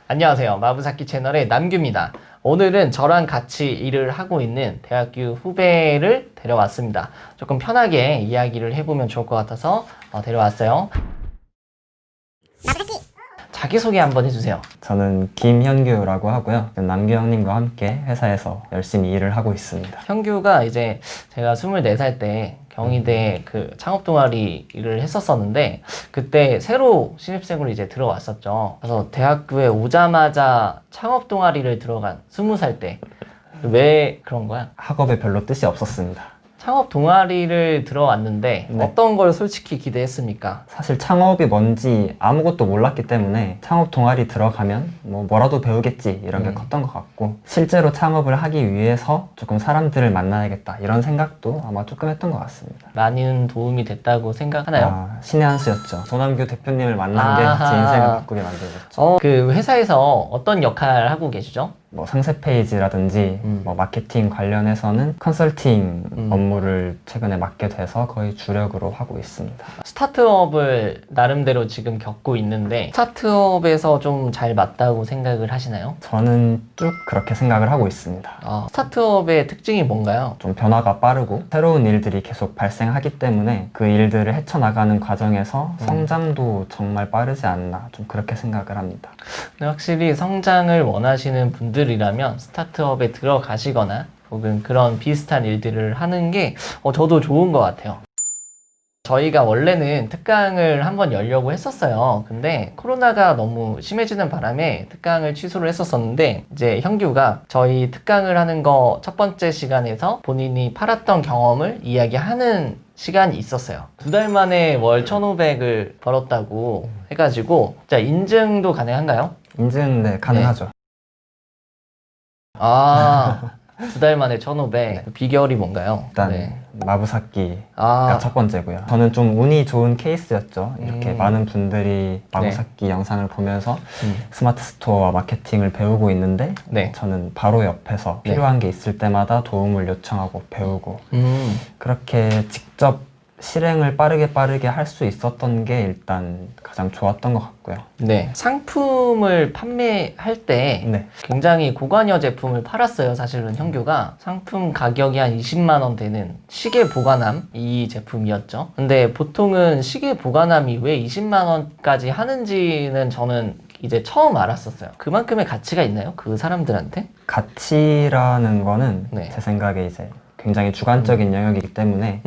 안녕하세요. 마부사키 채널의 남규입니다. 오늘은 저랑 같이 일을 하고 있는 대학교 후배를 데려왔습니다. 조금 편하게 이야기를 해보면 좋을 것 같아서 데려왔어요. 자기소개 한번 해주세요. 저는 김현규라고 하고요. 남규 형님과 함께 회사에서 열심히 일을 하고 있습니다. 현규가 이제 제가 24살 때 경희대 그 창업 동아리 일을 했었었는데 그때 새로 신입생으로 이제 들어왔었죠. 그래서 대학교에 오자마자 창업 동아리를 들어간 20살 때 왜 그런 거야? 학업에 별로 뜻이 없었습니다. 창업 동아리를 들어왔는데 네. 어떤 걸 솔직히 기대했습니까? 사실 창업이 뭔지 아무것도 몰랐기 때문에 창업 동아리 들어가면 뭐라도 배우겠지 이런 게 컸던 것 같고, 실제로 창업을 하기 위해서 조금 사람들을 만나야겠다 이런 생각도 아마 조금 했던 것 같습니다. 많은 도움이 됐다고 생각하나요? 신의 한 수였죠. 조남규 대표님을 만난 게 제 인생을 바꾸게 만들었죠. 그 회사에서 어떤 역할을 하고 계시죠? 상세 페이지라든지 마케팅 관련해서는 컨설팅 업무를 최근에 맡게 돼서 거의 주력으로 하고 있습니다. 스타트업을 나름대로 지금 겪고 있는데 스타트업에서 좀 잘 맞다고 생각을 하시나요? 저는 쭉 그렇게 생각을 하고 있습니다. 스타트업의 특징이 뭔가요? 좀 변화가 빠르고 새로운 일들이 계속 발생하기 때문에 그 일들을 헤쳐나가는 과정에서 성장도 정말 빠르지 않나, 좀 그렇게 생각을 합니다. 근데 확실히 성장을 원하시는 분들이라면 스타트업에 들어가시거나 혹은 그런 비슷한 일들을 하는 게 저도 좋은 것 같아요. 저희가 원래는 특강을 한번 열려고 했었어요. 근데 코로나가 너무 심해지는 바람에 특강을 취소를 했었었는데, 이제 현규가 저희 특강을 하는 거 첫 번째 시간에서 본인이 팔았던 경험을 이야기하는 시간이 있었어요. 2달 만에 월 1,500을 벌었다고 해가지고, 자, 인증도 가능한가요? 인증, 네, 가능하죠. 2달 만에 1,500. 비결이 뭔가요? 일단 마부사키가 첫 번째고요. 저는 좀 운이 좋은 케이스였죠. 이렇게 많은 분들이 마부사키 영상을 보면서 스마트 스토어와 마케팅을 배우고 있는데 저는 바로 옆에서 필요한 게 있을 때마다 도움을 요청하고 배우고 그렇게 직접 실행을 빠르게 할 수 있었던 게 일단 가장 좋았던 것 같고요. 네. 상품을 판매할 때 굉장히 고관여 제품을 팔았어요. 사실은 현규가 상품 가격이 한 20만 원 되는 시계 보관함 이 제품이었죠. 근데 보통은 시계 보관함이 왜 20만 원까지 하는지는 저는 이제 처음 알았었어요. 그만큼의 가치가 있나요? 그 사람들한테? 가치라는 거는 제 생각에 이제 굉장히 주관적인 영역이기 때문에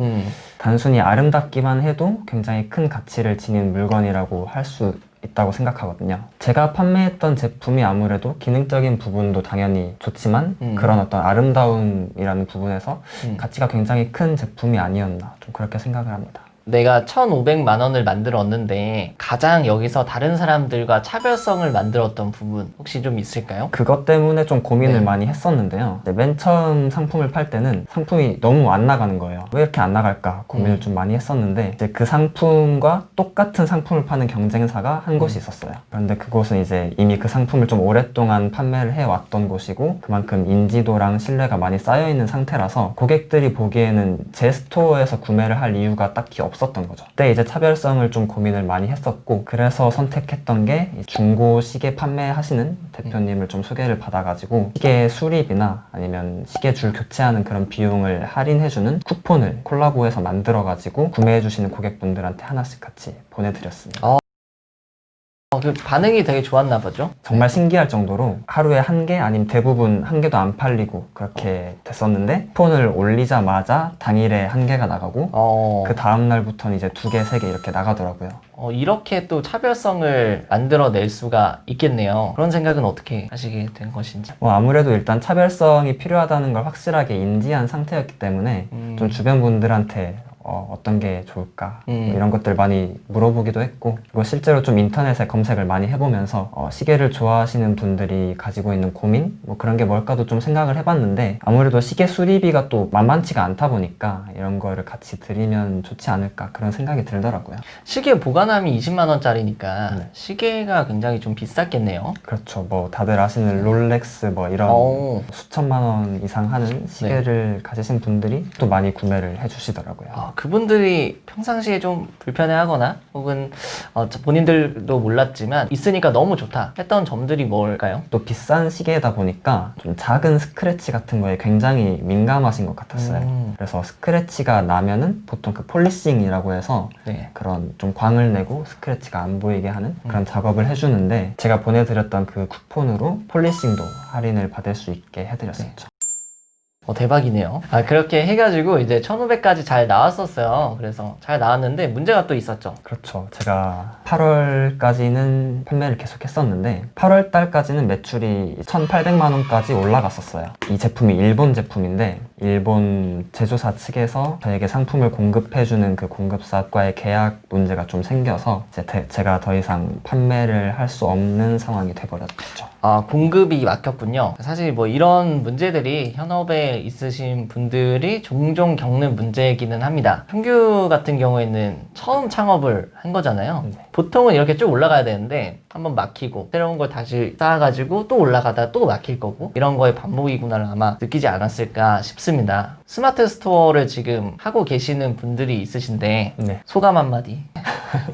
단순히 아름답기만 해도 굉장히 큰 가치를 지닌 물건이라고 할 수 있다고 생각하거든요. 제가 판매했던 제품이 아무래도 기능적인 부분도 당연히 좋지만 그런 어떤 아름다움이라는 부분에서 가치가 굉장히 큰 제품이 아니었나, 좀 그렇게 생각을 합니다. 내가 1,500만 원을 만들었는데 가장 여기서 다른 사람들과 차별성을 만들었던 부분 혹시 좀 있을까요? 그것 때문에 좀 고민을 많이 했었는데요. 맨 처음 상품을 팔 때는 상품이 너무 안 나가는 거예요. 왜 이렇게 안 나갈까 고민을 좀 많이 했었는데, 이제 그 상품과 똑같은 상품을 파는 경쟁사가 한 곳이 있었어요. 그런데 그곳은 이제 이미 그 상품을 좀 오랫동안 판매를 해왔던 곳이고 그만큼 인지도랑 신뢰가 많이 쌓여있는 상태라서 고객들이 보기에는 제 스토어에서 구매를 할 이유가 딱히 없었던 거죠. 그때 이제 차별성을 좀 고민을 많이 했었고, 그래서 선택했던 게 중고 시계 판매하시는 대표님을 좀 소개를 받아가지고 시계 수리비나 아니면 시계 줄 교체하는 그런 비용을 할인해주는 쿠폰을 콜라보해서 만들어가지고 구매해주시는 고객분들한테 하나씩 같이 보내드렸습니다. 그 반응이 되게 좋았나 보죠? 정말 신기할 정도로 하루에 한 개 아니면 대부분 한 개도 안 팔리고 그렇게 됐었는데, 쿠폰을 올리자마자 당일에 한 개가 나가고 그 다음날부터는 이제 2개, 3개 이렇게 나가더라고요. 이렇게 또 차별성을 만들어낼 수가 있겠네요. 그런 생각은 어떻게 하시게 된 것인지? 아무래도 일단 차별성이 필요하다는 걸 확실하게 인지한 상태였기 때문에 좀 주변 분들한테 어떤 게 좋을까 이런 것들 많이 물어보기도 했고, 그리고 실제로 좀 인터넷에 검색을 많이 해보면서 시계를 좋아하시는 분들이 가지고 있는 고민? 그런 게 뭘까도 좀 생각을 해봤는데, 아무래도 시계 수리비가 또 만만치가 않다 보니까 이런 거를 같이 드리면 좋지 않을까, 그런 생각이 들더라고요. 시계 보관함이 20만 원짜리니까 시계가 굉장히 좀 비쌌겠네요. 그렇죠. 다들 아시는 롤렉스 이런 수천만 원 이상 하는 시계를 가지신 분들이 또 많이 구매를 해주시더라고요. 그분들이 평상시에 좀 불편해하거나 혹은 본인들도 몰랐지만 있으니까 너무 좋다 했던 점들이 뭘까요? 또 비싼 시계다 보니까 좀 작은 스크래치 같은 거에 굉장히 민감하신 것 같았어요. 그래서 스크래치가 나면은 보통 그 폴리싱이라고 해서 네. 그런 좀 광을 내고 스크래치가 안 보이게 하는 그런 작업을 해주는데 제가 보내드렸던 그 쿠폰으로 폴리싱도 할인을 받을 수 있게 해드렸었죠. 대박이네요. 그렇게 해가지고 이제 1500까지 잘 나왔었어요. 그래서 잘 나왔는데 문제가 또 있었죠. 그렇죠. 제가 8월까지는 판매를 계속 했었는데 8월 달까지는 매출이 1,800만 원까지 올라갔었어요. 이 제품이 일본 제품인데 일본 제조사 측에서 저에게 상품을 공급해주는 그 공급사과의 계약 문제가 좀 생겨서 이제 제가 더 이상 판매를 할 수 없는 상황이 돼버렸죠. 공급이 막혔군요. 사실 뭐 이런 문제들이 현업에 있으신 분들이 종종 겪는 문제이기는 합니다. 형규 같은 경우에는 처음 창업을 한 거잖아요. 네. 보통은 이렇게 쭉 올라가야 되는데 한번 막히고 새로운 걸 다시 쌓아가지고 또 올라가다 또 막힐 거고 이런 거의 반복이구나를 아마 느끼지 않았을까 싶습니다. 스마트 스토어를 지금 하고 계시는 분들이 있으신데 네. 소감 한마디.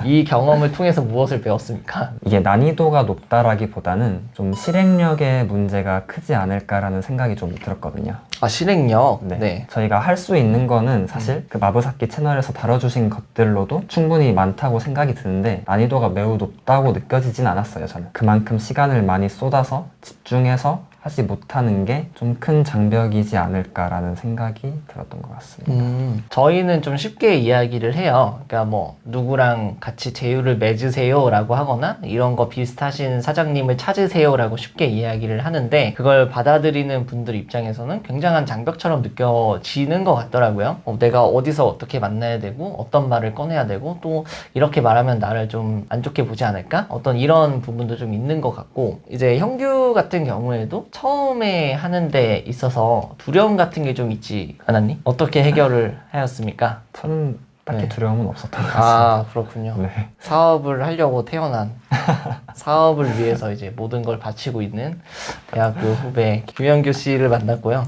이 경험을 통해서 무엇을 배웠습니까? 이게 난이도가 높다라기보다는 좀 실행력의 문제가 크지 않을까라는 생각이 좀 들었거든요. 실행력. 네. 저희가 할 수 있는 거는 사실 그 마부사키 채널에서 다뤄주신 것들로도 충분히 많다고 생각이 드는데 난이도가 매우 높다고 느껴지진 않았어요, 저는. 그만큼 시간을 많이 쏟아서 집중해서 하지 못하는 게 좀 큰 장벽이지 않을까라는 생각이 들었던 것 같습니다. 저희는 좀 쉽게 이야기를 해요. 그러니까 뭐 누구랑 같이 제휴를 맺으세요 라고 하거나 이런 거 비슷하신 사장님을 찾으세요 라고 쉽게 이야기를 하는데 그걸 받아들이는 분들 입장에서는 굉장한 장벽처럼 느껴지는 것 같더라고요. 내가 어디서 어떻게 만나야 되고 어떤 말을 꺼내야 되고 또 이렇게 말하면 나를 좀 안 좋게 보지 않을까? 어떤 이런 부분도 좀 있는 것 같고 이제 형규 같은 경우에도 처음에 하는 데 있어서 두려움 같은 게 좀 있지 않았니? 어떻게 해결을 하였습니까? 저는 딱히 네. 두려움은 없었던 것 같습니다. 그렇군요. 네. 사업을 하려고 태어난 사업을 위해서 이제 모든 걸 바치고 있는 대학교 후배 김현규 씨를 만났고요.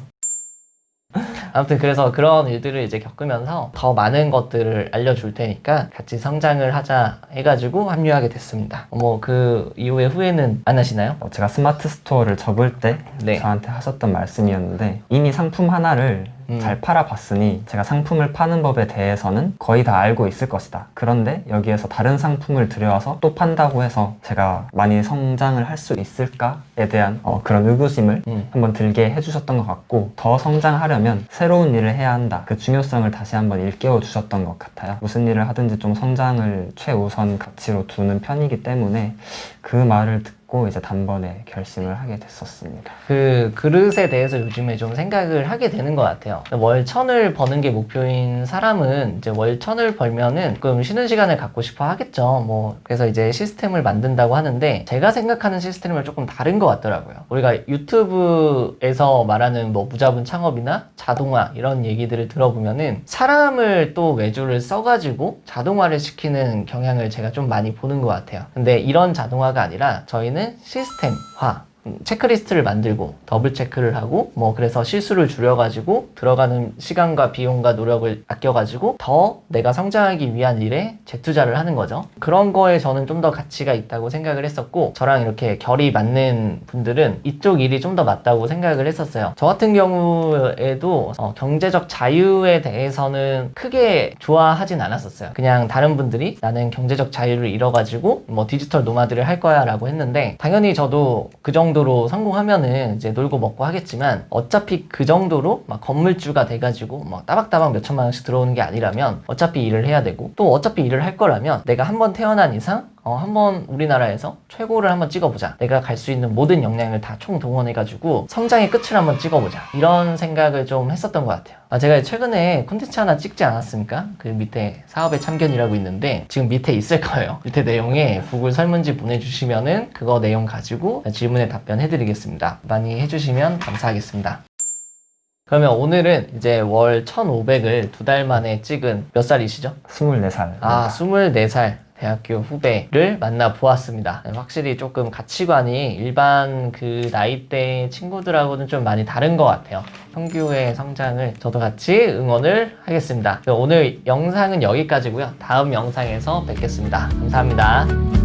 아무튼 그래서 그런 일들을 이제 겪으면서 더 많은 것들을 알려줄 테니까 같이 성장을 하자 해가지고 합류하게 됐습니다. 뭐 그 이후에 후회는 안 하시나요? 제가 스마트 스토어를 접을 때 네. 저한테 하셨던 말씀이었는데 이미 상품 하나를 잘 팔아봤으니 제가 상품을 파는 법에 대해서는 거의 다 알고 있을 것이다. 그런데 여기에서 다른 상품을 들여와서 또 판다고 해서 제가 많이 성장을 할 수 있을까에 대한 그런 의구심을 한번 들게 해주셨던 것 같고 더 성장하려면 새로운 일을 해야 한다. 그 중요성을 다시 한번 일깨워 주셨던 것 같아요. 무슨 일을 하든지 좀 성장을 최우선 가치로 두는 편이기 때문에 그 말을 듣고 이제 단번에 결심을 하게 됐었습니다. 그 그릇에 대해서 요즘에 좀 생각을 하게 되는 것 같아요. 월 1000을 버는 게 목표인 사람은 이제 월 1000을 벌면은 조금 쉬는 시간을 갖고 싶어 하겠죠. 뭐 그래서 이제 시스템을 만든다고 하는데 제가 생각하는 시스템은 조금 다른 것 같더라고요. 우리가 유튜브에서 말하는 뭐 무자본 창업이나 자동화 이런 얘기들을 들어보면은 사람을 또 외주를 써가지고 자동화를 시키는 경향을 제가 좀 많이 보는 것 같아요. 근데 이런 자동화가 아니라 저희는 시스템화, 체크리스트를 만들고 더블 체크를 하고 뭐 그래서 실수를 줄여가지고 들어가는 시간과 비용과 노력을 아껴가지고 더 내가 성장하기 위한 일에 재투자를 하는 거죠. 그런 거에 저는 좀 더 가치가 있다고 생각을 했었고 저랑 이렇게 결이 맞는 분들은 이쪽 일이 좀 더 맞다고 생각을 했었어요. 저 같은 경우에도 경제적 자유에 대해서는 크게 좋아하진 않았었어요. 그냥 다른 분들이 나는 경제적 자유를 잃어가지고 뭐 디지털 노마드를 할 거야 라고 했는데 당연히 저도 그 정도로 성공하면은 이제 놀고 먹고 하겠지만 어차피 그 정도로 막 건물주가 돼가지고 막 따박따박 몇천만 원씩 들어오는 게 아니라면 어차피 일을 해야 되고 또 어차피 일을 할 거라면 내가 한번 태어난 이상 한번 우리나라에서 최고를 한번 찍어보자. 내가 갈 수 있는 모든 역량을 다 총동원해가지고 성장의 끝을 한번 찍어보자. 이런 생각을 좀 했었던 것 같아요. 제가 최근에 콘텐츠 하나 찍지 않았습니까? 그 밑에 사업의 참견이라고 있는데 지금 밑에 있을 거예요. 밑에 내용에 구글 설문지 보내주시면은 그거 내용 가지고 질문에 답변해드리겠습니다. 많이 해주시면 감사하겠습니다. 그러면 오늘은 이제 월 1,500을 2달 만에 찍은 몇 살이시죠? 24살. 24살. 대학교 후배를 만나 보았습니다. 확실히 조금 가치관이 일반 그 나이대 친구들하고는 좀 많이 다른 것 같아요. 형규의 성장을 저도 같이 응원을 하겠습니다. 오늘 영상은 여기까지고요. 다음 영상에서 뵙겠습니다. 감사합니다.